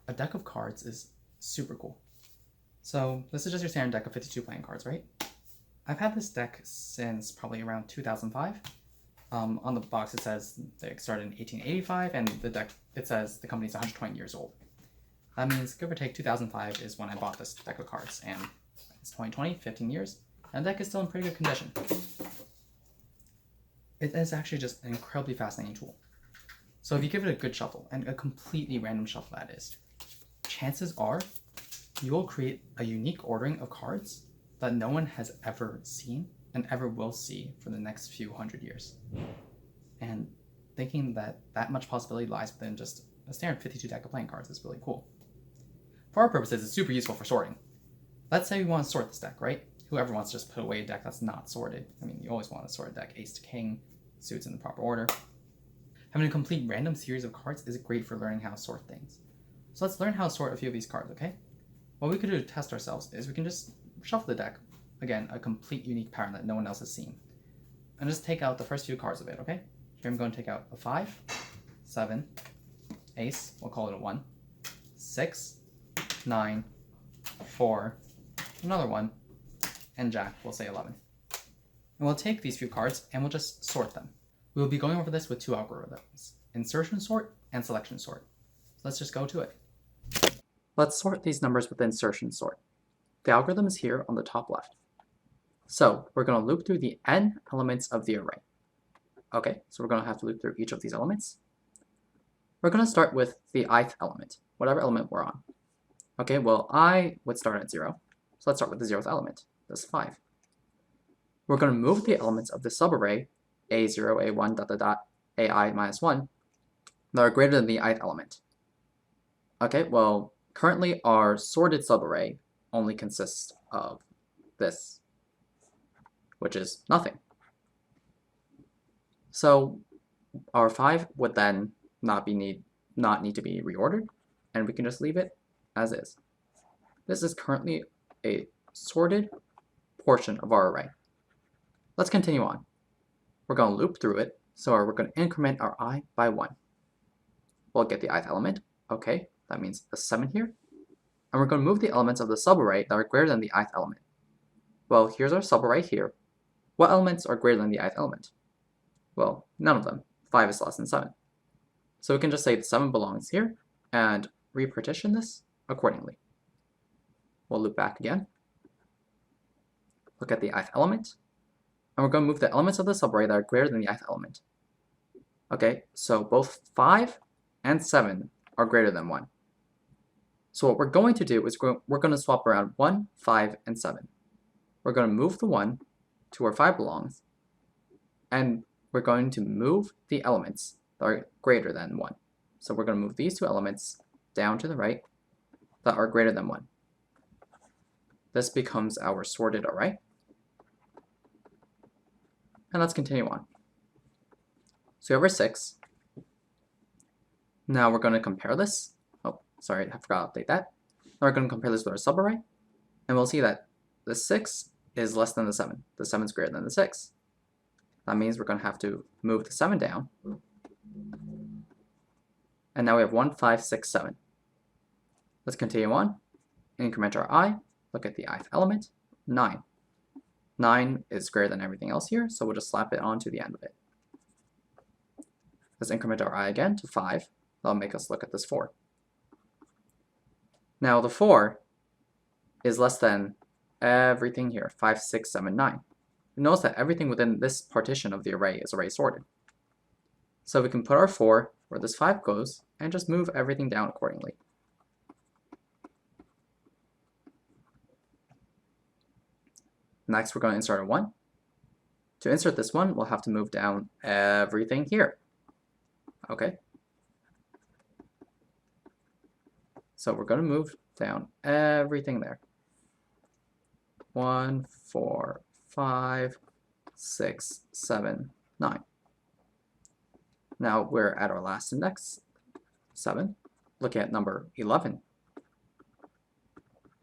a deck of cards is super cool. So this is just your standard deck of 52 playing cards, right? I've had this deck since probably around 2005. On the box it says they started in 1885, and the deck, it says the company's 120 years old. That means, give or take, 2005 is when I bought this deck of cards, and it's 2020, 15 years, and the deck is still in pretty good condition. It is actually just an incredibly fascinating tool. So if you give it a good shuffle, and a completely random shuffle that is, chances are you will create a unique ordering of cards that no one has ever seen and ever will see for the next few hundred years. And thinking that that much possibility lies within just a standard 52 deck of playing cards is really cool. For our purposes, it's super useful for sorting. Let's say we want to sort this deck, right? Whoever wants to just put away a deck that's not sorted. I mean, you always want to sort a deck ace to king, suits in the proper order. Having a complete random series of cards is great for learning how to sort things. So let's learn how to sort a few of these cards, okay? What we could do to test ourselves is we can just shuffle the deck, again, a complete unique pattern that no one else has seen, and just take out the first few cards of it, okay? Here I'm going to take out a 5, 7, ace, we'll call it a 1, 6, 9, 4, another 1, and jack, we'll say 11. And we'll take these few cards and we'll just sort them. We will be going over this with two algorithms, insertion sort and selection sort. So let's just go to it. Let's sort these numbers with insertion sort. The algorithm is here on the top left. So we're going to loop through the n elements of the array. Okay, so we're going to have to loop through each of these elements. We're going to start with the ith element, whatever element we're on. Okay, well, I would start at 0, so let's start with the 0th element. That's 5. We're going to move the elements of the subarray a0, a1, ... ai minus 1 that are greater than the ith element. Okay, well, currently our sorted subarray only consists of this, which is nothing. So our 5 would then not need to be reordered, and we can just leave it as is. This is currently a sorted portion of our array. Let's continue on. We're going to loop through it, so we're going to increment our I by 1. We'll get the ith element. Okay, that means a 7 here. And we're going to move the elements of the subarray that are greater than the ith element. Well, here's our subarray here. What elements are greater than the ith element? Well, none of them. 5 is less than 7. So we can just say the 7 belongs here and repartition this accordingly. We'll loop back again. Look at the ith element. And we're going to move the elements of the subarray that are greater than the ith element. Okay, so both 5 and 7 are greater than 1. So what we're going to do is we're going to swap around 1, 5, and 7. We're going to move the 1 to where 5 belongs, and we're going to move the elements that are greater than 1. So we're going to move these two elements down to the right that are greater than 1. This becomes our sorted array. And let's continue on. So we have our 6. Now we're going to compare this. Oh, sorry, I forgot to update that. Now we're going to compare this with our subarray, and we'll see that the 6 is less than the 7. The 7 is greater than the 6. That means we're going to have to move the 7 down. And now we have 1, 5, 6, 7. Let's continue on. Increment our I. Look at the ith element. 9. 9 is greater than everything else here, so we'll just slap it onto the end of it. Let's increment our I again to 5. That'll make us look at this 4. Now the 4 is less than everything here, 5, 6, 7, 9. Notice that everything within this partition of the array is already sorted. So we can put our 4 where this 5 goes and just move everything down accordingly. Next, we're going to insert a 1. To insert this 1, we'll have to move down everything here. Okay. So we're going to move down everything there. 1, 4, 5, 6, 7, 9. Now we're at our last index, 7. Look at number 11.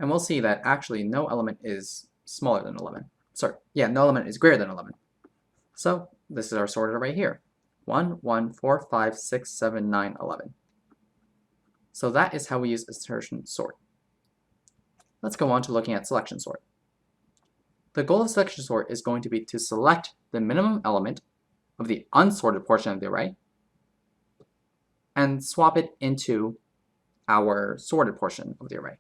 And we'll see that actually no element is smaller than 11. Sorry, yeah, no element is greater than 11. So this is our sorted array here. 1, 1, 4, 5, 6, 7, 9, 11. So that is how we use insertion sort. Let's go on to looking at selection sort. The goal of selection sort is going to be to select the minimum element of the unsorted portion of the array and swap it into our sorted portion of the array.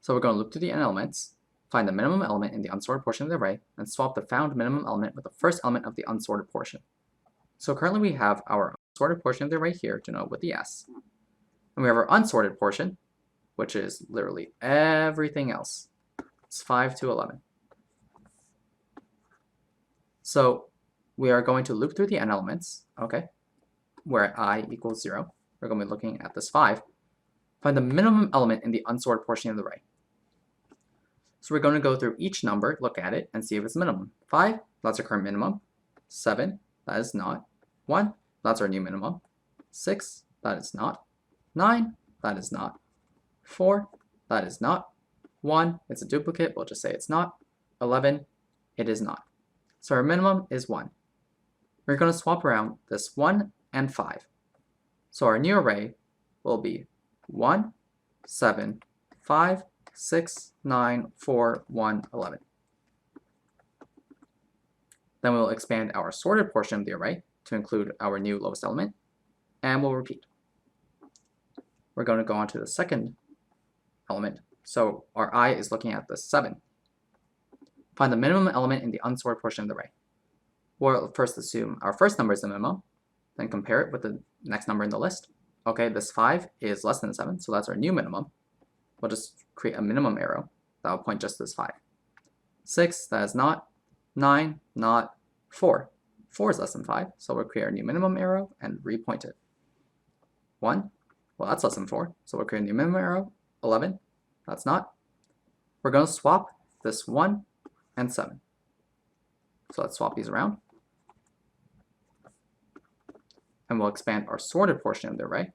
So we're going to look through the n elements, find the minimum element in the unsorted portion of the array, and swap the found minimum element with the first element of the unsorted portion. So currently we have our sorted portion of the array here, denoted with the S. And we have our unsorted portion, which is literally everything else. It's 5 to 11. So we are going to loop through the n elements, okay, where I equals 0. We're going to be looking at this 5. Find the minimum element in the unsorted portion of the array. So we're going to go through each number, look at it, and see if it's minimum. 5, that's our current minimum. 7, that is not. 1, that's our new minimum. 6, that is not. 9, that is not. 4, that is not. 1, it's a duplicate, we'll just say it's not. 11, it is not. So our minimum is 1. We're going to swap around this 1 and 5. So our new array will be 1, 7, 5, 6, 9, 4, 1, 11. Then we'll expand our sorted portion of the array to include our new lowest element, and we'll repeat. We're going to go on to the second element. So our I is looking at the 7. Find the minimum element in the unsorted portion of the array. We'll first assume our first number is the minimum, then compare it with the next number in the list. Okay, this 5 is less than 7, so that's our new minimum. We'll just create a minimum arrow that will point just to this 5. 6, that is not. 9, not. 4. 4 is less than 5, so we'll create our new minimum arrow and repoint it. 1, well that's less than 4, so we'll create a new minimum arrow. 11, that's not. We're going to swap this 1 and 7. So let's swap these around. And we'll expand our sorted portion of the array.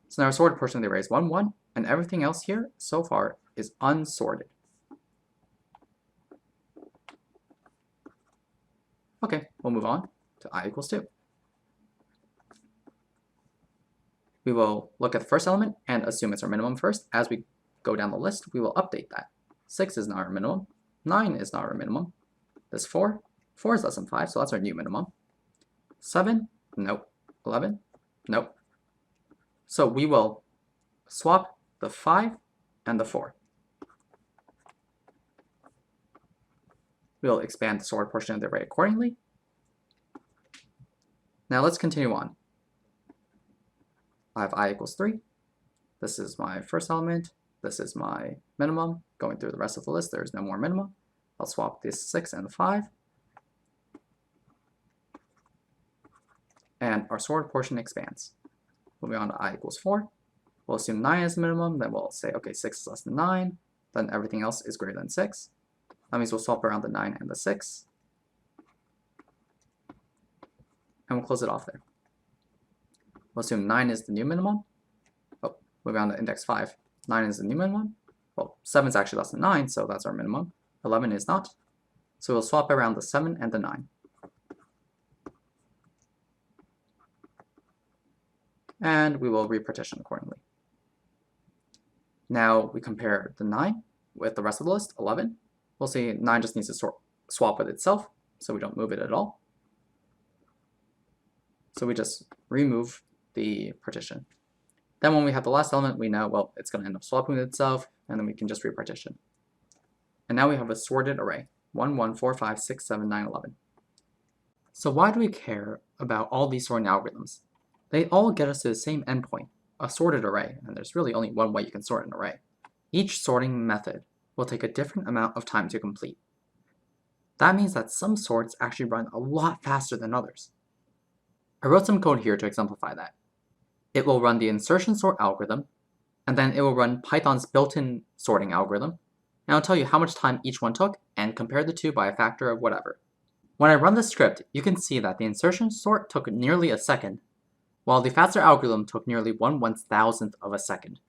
So now our sorted portion of the array is 1, 1, and everything else here so far is unsorted. Okay, we'll move on to I equals 2. We will look at the first element and assume it's our minimum first. As we go down the list, we will update that. 6 is not our minimum. 9 is not our minimum. This 4 is less than 5, so that's our new minimum. 7, nope. 11, nope. So we will swap the 5 and the 4. We'll expand the sorted portion of the array accordingly. Now let's continue on. I have I equals 3. This is my first element. This is my minimum. Going through the rest of the list, there is no more minimum. I'll swap this 6 and the 5. And our sorted portion expands. Moving on to I equals 4. We'll assume 9 is the minimum, then we'll say, okay, 6 is less than 9, then everything else is greater than 6. That means we'll swap around the 9 and the 6. And we'll close it off there. We'll assume 9 is the new minimum. Oh, moving on to index 5. 9 is the new minimum. Well, 7 is actually less than 9, so that's our minimum. 11 is not. So we'll swap around the 7 and the 9. And we will repartition accordingly. Now we compare the 9 with the rest of the list, 11. We'll see 9 just needs to swap with itself, so we don't move it at all. So we just remove the partition. Then when we have the last element, we know, well, it's going to end up swapping with itself, and then we can just repartition. And now we have a sorted array, 1, 1, 4, 5, 6, 7, 9, 11. So why do we care about all these sorting algorithms? They all get us to the same endpoint, a sorted array, and there's really only one way you can sort an array. Each sorting method will take a different amount of time to complete. That means that some sorts actually run a lot faster than others. I wrote some code here to exemplify that. It will run the insertion sort algorithm, and then it will run Python's built-in sorting algorithm, and I'll tell you how much time each one took and compare the two by a factor of whatever. When I run the script, you can see that the insertion sort took nearly a second, while the faster algorithm took nearly 1/1000th of a second.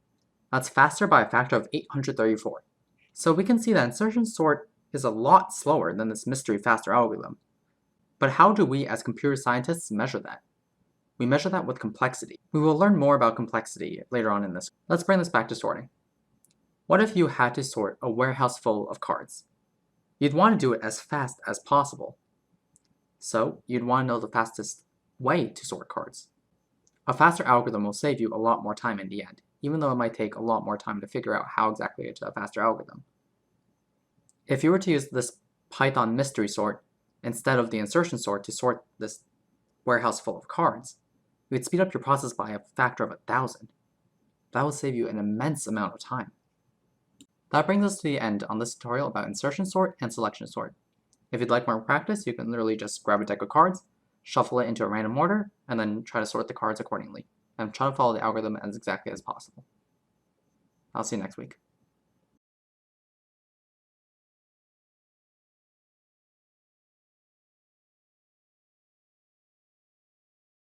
That's faster by a factor of 834. So we can see that insertion sort is a lot slower than this mystery faster algorithm. But how do we as computer scientists measure that? We measure that with complexity. We will learn more about complexity later on in this. Let's bring this back to sorting. What if you had to sort a warehouse full of cards? You'd want to do it as fast as possible. So you'd want to know the fastest way to sort cards. A faster algorithm will save you a lot more time in the end, even though it might take a lot more time to figure out how exactly to get to a faster algorithm. If you were to use this Python mystery sort instead of the insertion sort to sort this warehouse full of cards, you would speed up your process by a factor of 1,000. That would save you an immense amount of time. That brings us to the end on this tutorial about insertion sort and selection sort. If you'd like more practice, you can literally just grab a deck of cards, shuffle it into a random order, and then try to sort the cards accordingly, and try to follow the algorithm as exactly as possible. I'll see you next week.